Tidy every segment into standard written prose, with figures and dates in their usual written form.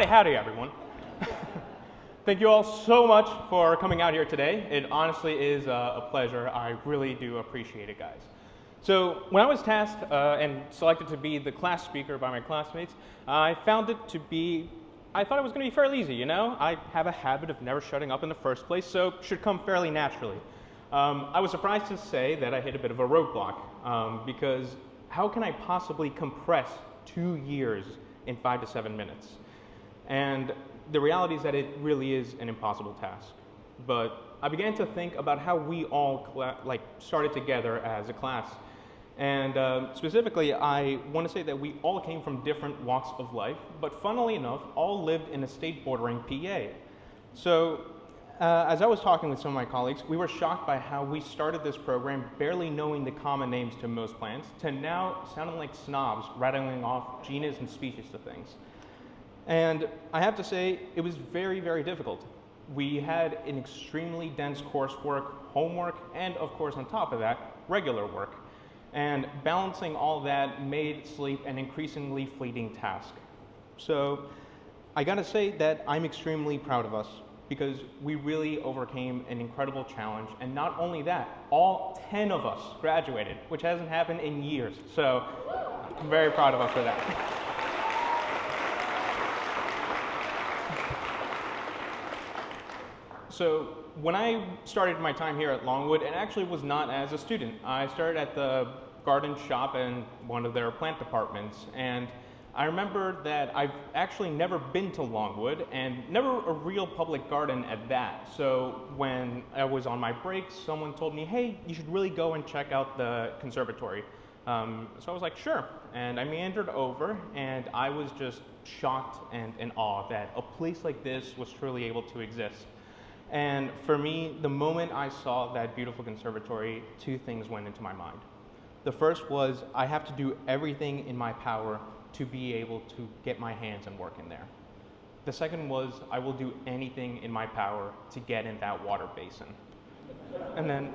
Howdy, everyone. Thank you all so much for coming out here today. It honestly is a pleasure. I really do appreciate it, guys. So when I was tasked and selected to be the class speaker by my classmates, I found it to be, I thought it was going to be fairly easy, you know? I have a habit of never shutting up in the first place, so it should come fairly naturally. I was surprised to say that I hit a bit of a roadblock because how can I possibly compress 2 years in 5 to 7 minutes? And the reality is that it really is an impossible task. But I began to think about how we all started together as a class. And specifically, I want to say that we all came from different walks of life, but funnily enough, all lived in a state bordering PA. So as I was talking with some of my colleagues, we were shocked by how we started this program barely knowing the common names to most plants, to now sounding like snobs rattling off genus and species to things. And I have to say, it was very, very difficult. We had an extremely dense coursework, homework, and of course on top of that, regular work. And balancing all that made sleep an increasingly fleeting task. So I gotta say that I'm extremely proud of us because we really overcame an incredible challenge. And not only that, all 10 of us graduated, which hasn't happened in years. So I'm very proud of us for that. So when I started my time here at Longwood, it actually was not as a student. I started at the garden shop in one of their plant departments, and I remember that I've actually never been to Longwood and never a real public garden at that. So when I was on my breaks, someone told me, hey, you should really go and check out the conservatory. So I was like, sure. And I meandered over, and I was just shocked and in awe that a place like this was truly able to exist. And for me, the moment I saw that beautiful conservatory, 2 things went into my mind. The first was I have to do everything in my power to be able to get my hands and work in there. The second was I will do anything in my power to get in that water basin. And then,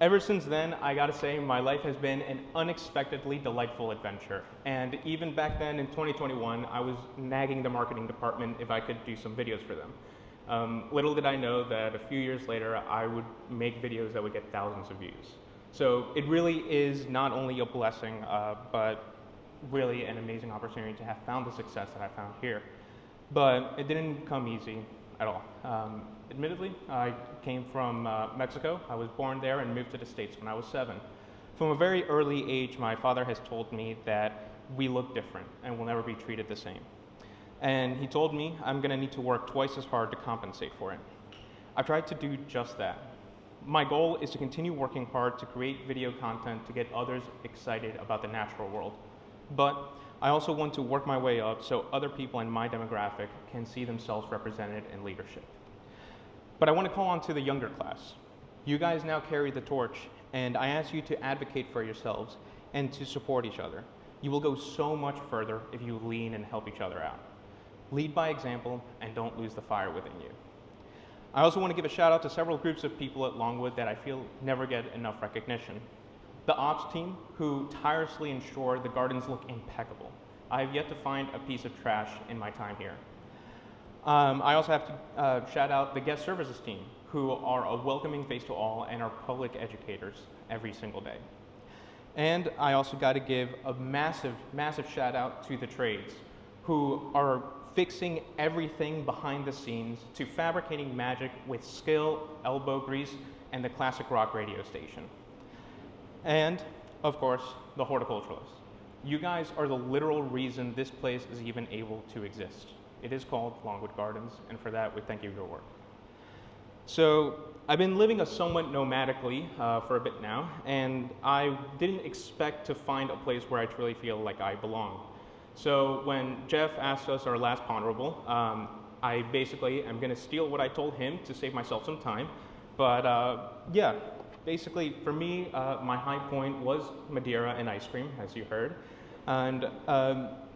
ever since then, I gotta say, my life has been an unexpectedly delightful adventure. And even back then in 2021, I was nagging the marketing department if I could do some videos for them. Little did I know that a few years later, I would make videos that would get thousands of views. So it really is not only a blessing, but really an amazing opportunity to have found the success that I found here. But it didn't come easy at all. Admittedly, I came from Mexico. I was born there and moved to the States when I was 7. From a very early age, my father has told me that we look different and will never be treated the same. And he told me I'm gonna need to work twice as hard to compensate for it. I've tried to do just that. My goal is to continue working hard to create video content to get others excited about the natural world. But I also want to work my way up so other people in my demographic can see themselves represented in leadership. But I want to call on to the younger class. You guys now carry the torch, and I ask you to advocate for yourselves and to support each other. You will go so much further if you lean and help each other out. Lead by example and don't lose the fire within you. I also want to give a shout out to several groups of people at Longwood that I feel never get enough recognition. The ops team, who tirelessly ensure the gardens look impeccable. I have yet to find a piece of trash in my time here. I also have to shout out the guest services team, who are a welcoming face to all and are public educators every single day. And I also got to give a massive, massive shout out to the trades, who are fixing everything behind the scenes to fabricating magic with skill, elbow grease, and the classic rock radio station. And, of course, the horticulturalists. You guys are the literal reason this place is even able to exist. It is called Longwood Gardens, and for that, we thank you for your work. So, I've been living somewhat nomadically for a bit now, and I didn't expect to find a place where I truly feel like I belong. So when Jeff asked us our last ponderable, I basically am going to steal what I told him to save myself some time. But yeah, basically for me, my high point was Madeira and ice cream, as you heard. And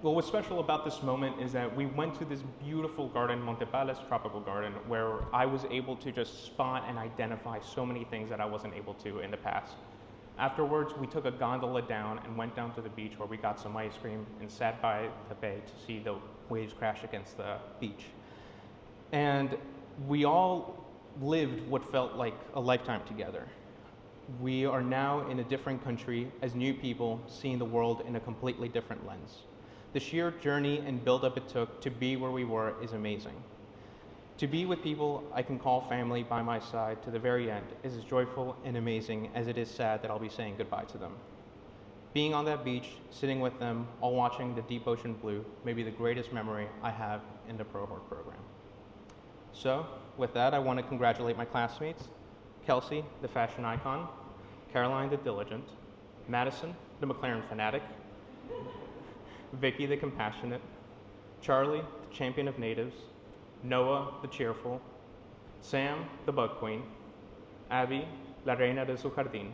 what was special about this moment is that we went to this beautiful garden, Montepales Tropical Garden, where I was able to just spot and identify so many things that I wasn't able to in the past. Afterwards, we took a gondola down and went down to the beach where we got some ice cream and sat by the bay to see the waves crash against the beach. And we all lived what felt like a lifetime together. We are now in a different country as new people seeing the world in a completely different lens. The sheer journey and build-up it took to be where we were is amazing. To be with people I can call family by my side to the very end is as joyful and amazing as it is sad that I'll be saying goodbye to them. Being on that beach, sitting with them, all watching the deep ocean blue may be the greatest memory I have in the Pro Hort program. So, with that, I want to congratulate my classmates, Kelsey, the fashion icon, Caroline, the diligent, Madison, the McLaren fanatic, Vicky, the compassionate, Charlie, the champion of natives, Noah, the cheerful, Sam, the bug queen, Abby, la reina de su jardín,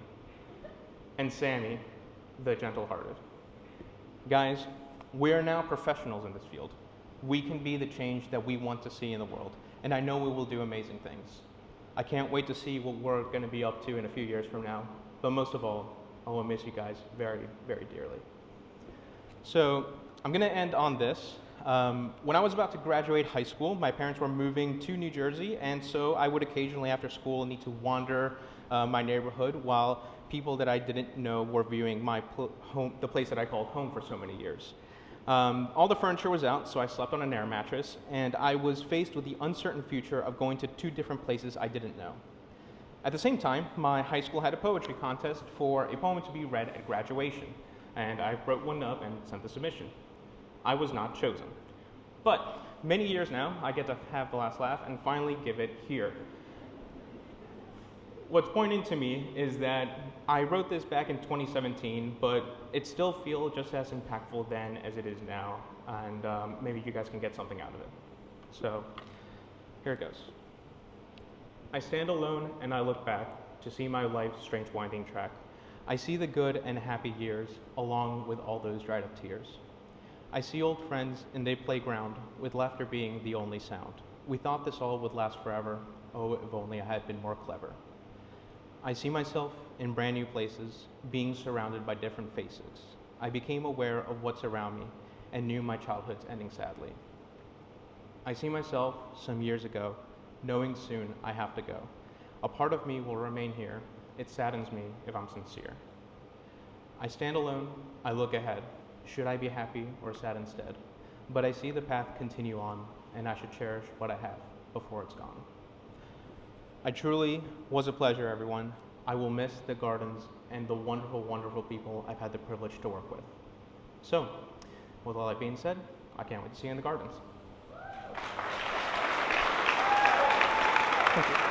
and Sammy, the gentle-hearted. Guys, we are now professionals in this field. We can be the change that we want to see in the world, and I know we will do amazing things. I can't wait to see what we're going to be up to in a few years from now, but most of all, I will miss you guys very, very dearly. So I'm going to end on this. When I was about to graduate high school, my parents were moving to New Jersey, and so I would occasionally after school need to wander my neighborhood while people that I didn't know were viewing my home, the place that I called home for so many years. All the furniture was out, so I slept on an air mattress, and I was faced with the uncertain future of going to 2 different places I didn't know. At the same time, my high school had a poetry contest for a poem to be read at graduation, and I wrote one up and sent the submission. I was not chosen. But many years now, I get to have the last laugh and finally give it here. What's poignant to me is that I wrote this back in 2017, but it still feels just as impactful then as it is now, and maybe you guys can get something out of it. So, here it goes. I stand alone and I look back to see my life's strange winding track. I see the good and happy years, along with all those dried up tears. I see old friends in their playground, with laughter being the only sound. We thought this all would last forever. Oh, if only I had been more clever. I see myself in brand new places, being surrounded by different faces. I became aware of what's around me and knew my childhood's ending sadly. I see myself some years ago, knowing soon I have to go. A part of me will remain here. It saddens me if I'm sincere. I stand alone, I look ahead. Should I be happy or sad instead? But I see the path continue on, and I should cherish what I have before it's gone. I truly was a pleasure, everyone. I will miss the gardens and the wonderful, wonderful people I've had the privilege to work with. So, with all that being said, I can't wait to see you in the gardens. Thank you.